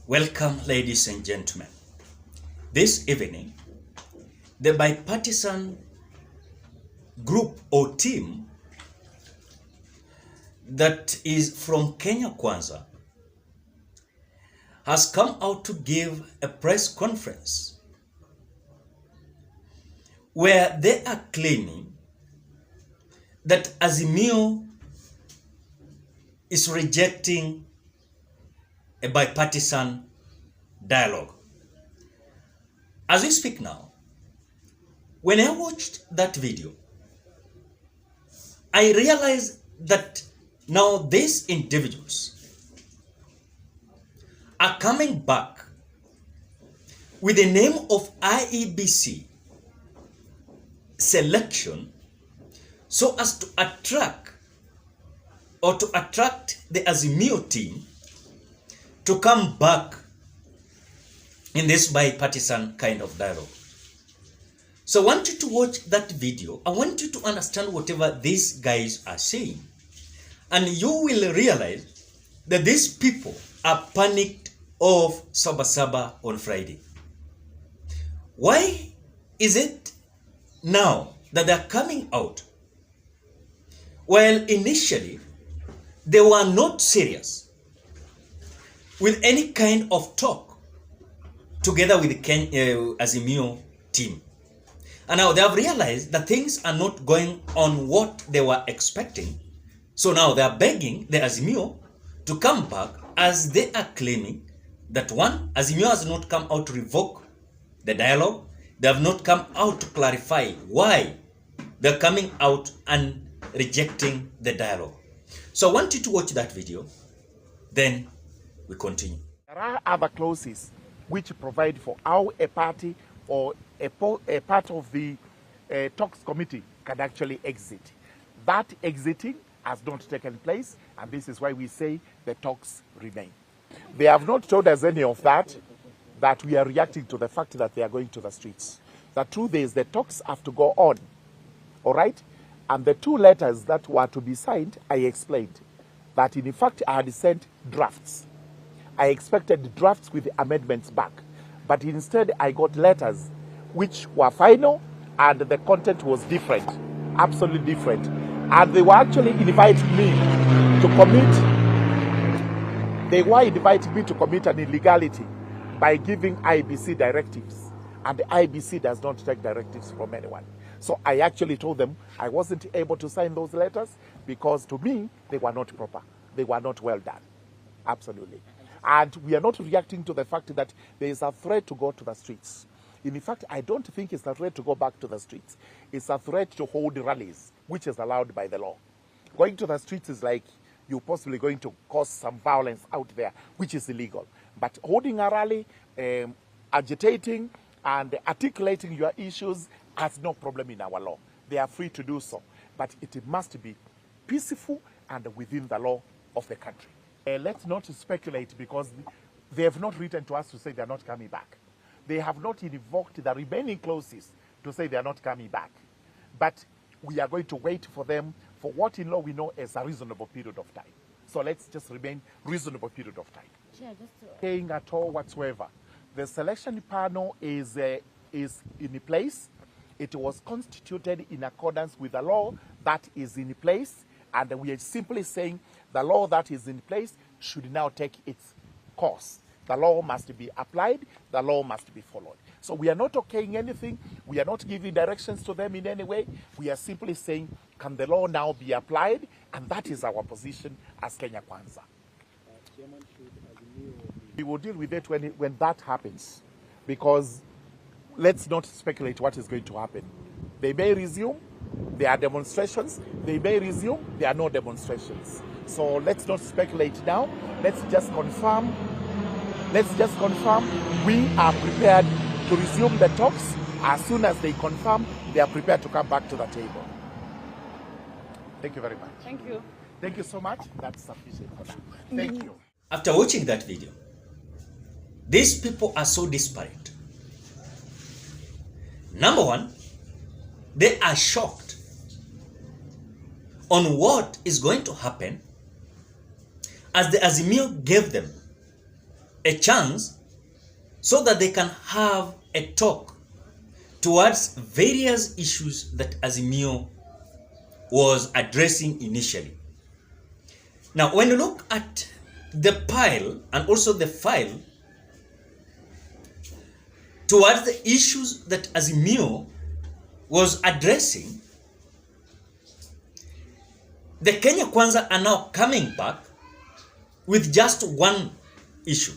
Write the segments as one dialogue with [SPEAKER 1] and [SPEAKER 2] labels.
[SPEAKER 1] Welcome, ladies and gentlemen. This evening, the bipartisan group or team that is from Kenya Kwanza has come out to give a press conference where they are claiming that Azimio is rejecting a bipartisan dialogue. As we speak now, when I watched that video, I realized that now these individuals are coming back with the name of IEBC selection so as to attract the Azimio team to come back in this bipartisan kind of dialogue. So I want you to watch that video. I want you to understand whatever these guys are saying. And you will realize that these people are panicked of Sabasaba on Friday. Why is it now that they're coming out? Well, initially, they were not serious with any kind of talk together with the Azimio team. And now they have realized that things are not going on what they were expecting. So now they are begging the Azimio to come back, as they are claiming that one, Azimio has not come out to revoke the dialogue. They have not come out to clarify why they're coming out and rejecting the dialogue. So I want you to watch that video, then we continue.
[SPEAKER 2] There are other clauses which provide for how a party or a part of the talks committee can actually exit. That exiting has not taken place, and this is why we say the talks remain. They have not told us any of that we are reacting to the fact that they are going to the streets. The truth is the talks have to go on, all right? And the two letters that were to be signed, I explained that in fact I had sent drafts. I expected drafts with amendments back, but instead I got letters which were final and the content was different, absolutely different. And they were actually inviting me to commit an illegality by giving IBC directives. And the IBC does not take directives from anyone. So I actually told them I wasn't able to sign those letters because to me, they were not proper. They were not well done. Absolutely. And we are not reacting to the fact that there is a threat to go to the streets. In fact, I don't think it's a threat to go back to the streets. It's a threat to hold rallies, which is allowed by the law. Going to the streets is like you're possibly going to cause some violence out there, which is illegal. But holding a rally, agitating, and articulating your issues has no problem in our law. They are free to do so. But it must be peaceful and within the law of the country. Let's not speculate because they have not written to us to say they're not coming back. They have not invoked the remaining clauses to say they're not coming back. But we are going to wait for them for what in law we know as a reasonable period of time. So let's just remain reasonable period of time.
[SPEAKER 3] Yeah,
[SPEAKER 2] Saying at all whatsoever. The selection panel is in place. It was constituted in accordance with the law that is in place. And we are simply saying the law that is in place should now take its course. The law must be applied. The law must be followed. So we are not okaying anything. We are not giving directions to them in any way. We are simply saying, can the law now be applied? And that is our position as Kenya Kwanza. We will deal with it when that happens. Because let's not speculate what is going to happen. They may resume. There are demonstrations. They may resume. There are no demonstrations. So let's not speculate now. Let's just confirm we are prepared to resume the talks. As soon as they confirm, they are prepared to come back to the table. Thank you very much.
[SPEAKER 3] Thank you.
[SPEAKER 2] Thank you so much. That's sufficient for now. Thank you.
[SPEAKER 1] After watching that video, these people are so disparate. Number one, they are shocked on what is going to happen as the Azimio gave them a chance so that they can have a talk towards various issues that Azimio was addressing initially. Now, when you look at the pile and also the file towards the issues that Azimio was addressing, the Kenya Kwanza are now coming back with just one issue,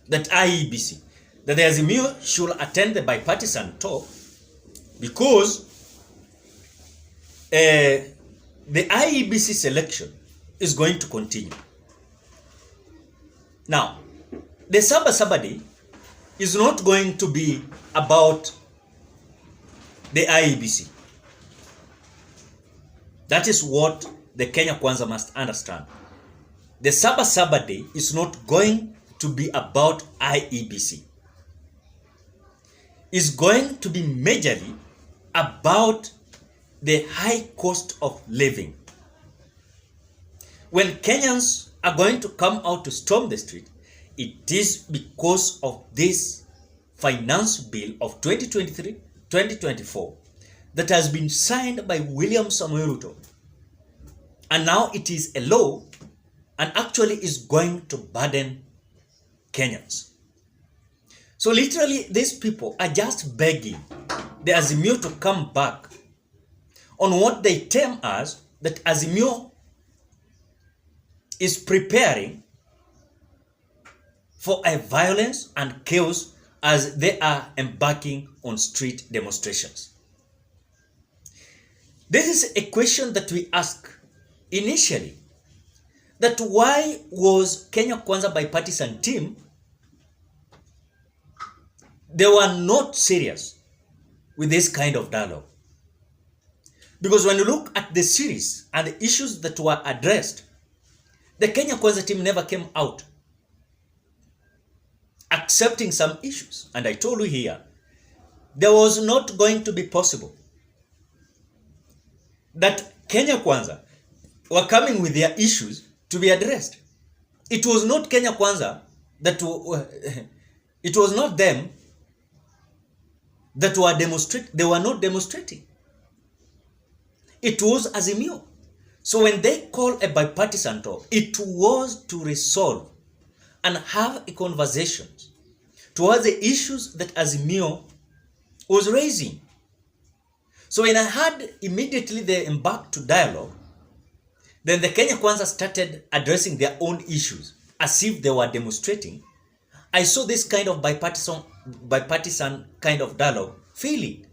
[SPEAKER 1] that IEBC, that the Azimio should attend the bipartisan talk because the IEBC selection is going to continue. Now, the Saba Day is not going to be about the IEBC. That is what the Kenya Kwanza must understand. The Saba Day is not going to be about IEBC. It's going to be majorly about the high cost of living. When Kenyans are going to come out to storm the street, it is because of this finance bill of 2023-2024 that has been signed by William Samoei Ruto. And now it is a law and actually is going to burden Kenyans. So literally, these people are just begging the Azimio to come back on what they term as that Azimio is preparing for a violence and chaos as they are embarking on street demonstrations. This is a question that we ask initially, that why was Kenya Kwanza bipartisan team, they were not serious with this kind of dialogue. Because when you look at the series and the issues that were addressed, the Kenya Kwanza team never came out accepting some issues. And I told you here, there was not going to be possible that Kenya Kwanza were coming with their issues to be addressed. It was not Kenya Kwanza that it was not them that were demonstrating. They were not demonstrating. It was Azimio. So when they call a bipartisan talk, it was to resolve and have a conversation towards the issues that Azimio was raising. So when I had immediately they embarked to dialogue, then the Kenya Kwanza started addressing their own issues as if they were demonstrating. I saw this kind of bipartisan kind of dialogue failing.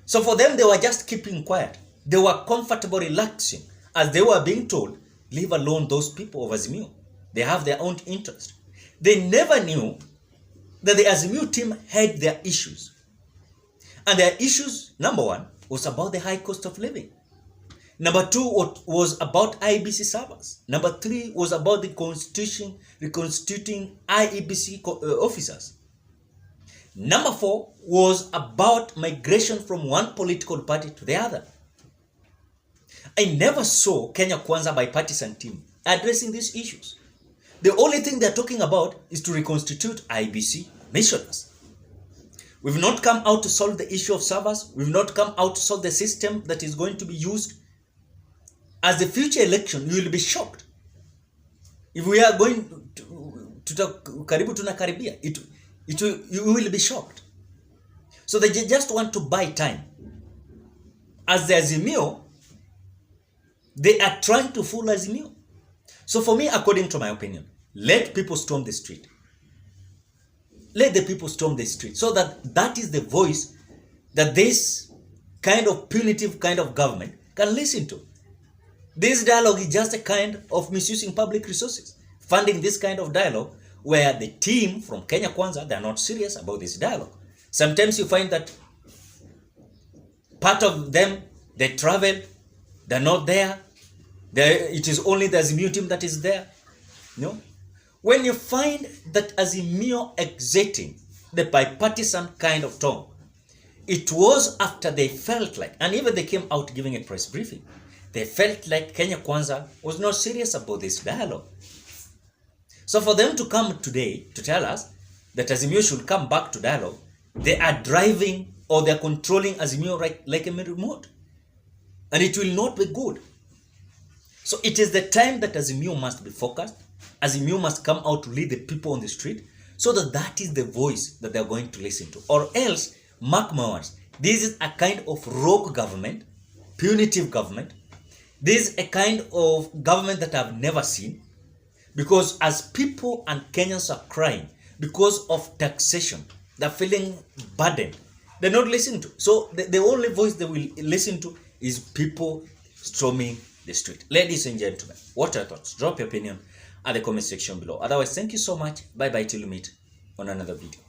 [SPEAKER 1] So for them, they were just keeping quiet. They were comfortable relaxing as they were being told, leave alone those people of Azimio. They have their own interest. They never knew that the Azimio team had their issues. And their issues, number one, was about the high cost of living. Number two was about IEBC servers. Number three was about the reconstituting IEBC officers. Number four was about migration from one political party to the other. I never saw Kenya Kwanza bipartisan team addressing these issues. The only thing they're talking about is to reconstitute IEBC missioners. We've not come out to solve the issue of servers. We've not come out to solve the system that is going to be used. As the future election, you will be shocked. If we are going to talk karibu tunakaribia, you will be shocked. So they just want to buy time. As the Azimio, they are trying to fool Azimio. So for me, according to my opinion, let people storm the street. Let the people storm the street so that is the voice that this kind of punitive kind of government can listen to. This dialogue is just a kind of misusing public resources, funding this kind of dialogue where the team from Kenya Kwanza, they're not serious about this dialogue. Sometimes you find that part of them, they travel, they're not there. It is only the Azimio team that is there. No? When you find that Azimio exiting the bipartisan kind of tone, it was after they felt like, and even they came out giving a press briefing, they felt like Kenya Kwanza was not serious about this dialogue. So for them to come today to tell us that Azimio should come back to dialogue, they are driving or they are controlling Azimio like a remote. And it will not be good. So it is the time that Azimio must be focused. Azimio must come out to lead the people on the street, so that is the voice that they are going to listen to. Or else, mark my words, this is a kind of rogue government, punitive government. This is a kind of government that I've never seen. Because as people and Kenyans are crying because of taxation, they're feeling burdened. They're not listening to. So the only voice they will listen to is people storming the street. Ladies and gentlemen, what are your thoughts? Drop your opinion at the comment section below. Otherwise, thank you so much. Bye-bye till we meet on another video.